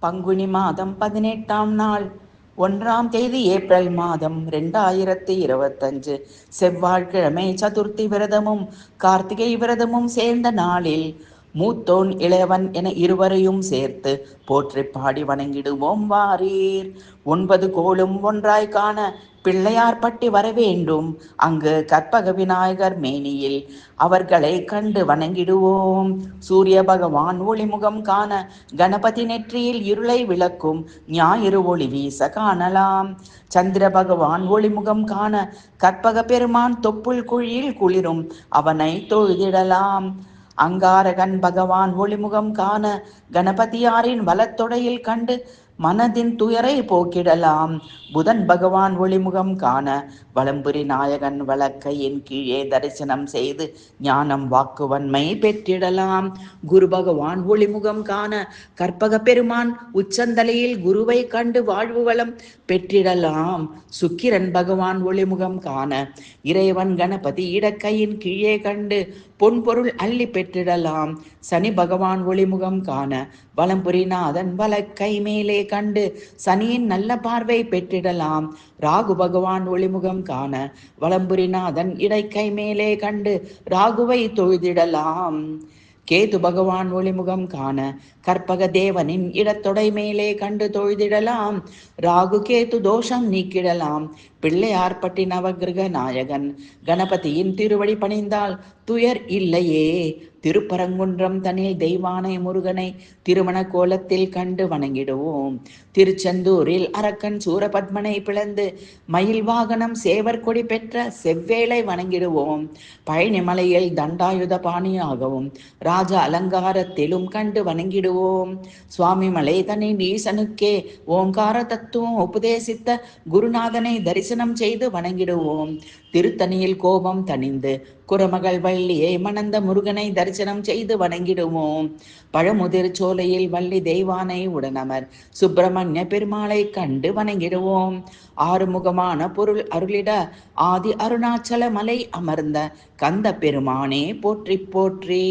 பங்குனி மாதம் 18ஆம் நாள் 1ஆம் தேதி ஏப்ரல் மாதம் 2025 செவ்வாய்க்கிழமை சதுர்த்தி விரதமும் கார்த்திகை விரதமும் சேர்ந்த நாளில் மூத்தோன் இளையவன் என இருவரையும் சேர்த்து போற்றி பாடி வணங்கிடுவோம் வாரீர். 9 கோளும் ஒன்றாய் காண பிள்ளையார் பட்டி வரவேண்டும். அங்கு கற்பக விநாயகர் மேனியில் அவர்களை கண்டு வணங்கிடுவோம். சூரிய பகவான் ஒளிமுகம் காண கணபதி நெற்றியில் இருளை விளக்கும் ஞாயிறு ஒளி வீச காணலாம். சந்திர பகவான் ஒளிமுகம் காண கற்பக பெருமான் தொப்புள் குழியில் குளிரும் அவனை தொழுதிடலாம். அங்காரகன் பகவான் ஒளிமுகம் காண கணபதியாரின் வலத்தொடையில் கண்டு மனதின் துயரை போக்கிடலாம். புதன் பகவான் ஒளிமுகம் காண வலம்புரி நாயகன் வலக்கையின் கீழே தரிசனம் செய்து ஞானம் வாக்குவன்மை பெற்றிடலாம். குரு பகவான் ஒளிமுகம் காண கற்பக பெருமான் உச்சந்தலையில் குருவை கண்டு வாழ்வு வளம் பெற்றிடலாம். சுக்கிரன் பகவான் ஒளிமுகம் காண இறைவன் கணபதி இடக்கையின் கீழே கண்டு பொன்பொருள் அள்ளி பெற்றிடலாம். சனி பகவான் ஒளிமுகம் காண வலம்புரிநாதன் வலக்கை மேலே கண்டு சனியின் நல்ல பார்வை பெற்றிடலாம். ராகு பகவான் ஒளிமுகம் காண வலம்புரிநாதன் இடைக்கை மேலே கண்டு ராகுவை தொழுதிடலாம். கேது பகவான் ஒளிமுகம் காண கற்பக தேவனின் இடத்தொடை மேலே கண்டு தொழுதிடலாம். ராகு கேது தோஷம் நீக்கிடலாம். பிள்ளையார்பட்டி நவகிரக நாயகன் கணபதியின் திருவடி பணிந்தால் துயர் இல்லையே. திருப்பரங்குன்றம் தனில் தெய்வானை முருகனை திருமண கோலத்தில் கண்டு வணங்கிடுவோம். திருச்செந்தூரில் அரக்கன் சூரபத்மனை பிளந்து மயில் வாகனம் சேவர் கொடி பெற்ற செவ்வேளை வணங்கிடுவோம். பழனிமலையில் தண்டாயுத பாணியாகவும் ராஜ அலங்காரத்திலும் கண்டு வணங்கிடுவோம். சுவாமிமலை தனில் ஈசனுக்கே ஓங்கார தத்துவம் உபதேசித்த குருநாதனை தரிசனம் செய்து வணங்கிடுவோம். திருத்தணியில் கோபம் தணிந்து குரமகள் வள்ளியை மணந்த முருகனை தரிசனம் செய்து வணங்கிடுவோம். பழமுதிர் சோலையில் வள்ளி தெய்வானை உடனமர் சுப்பிரமணிய பெருமாளை கண்டு வணங்கிடுவோம். ஆறுமுகமான பொருள் அருளிட ஆதி அருணாச்சல மலை அமர்ந்த கந்த பெருமானே போற்றி போற்றி.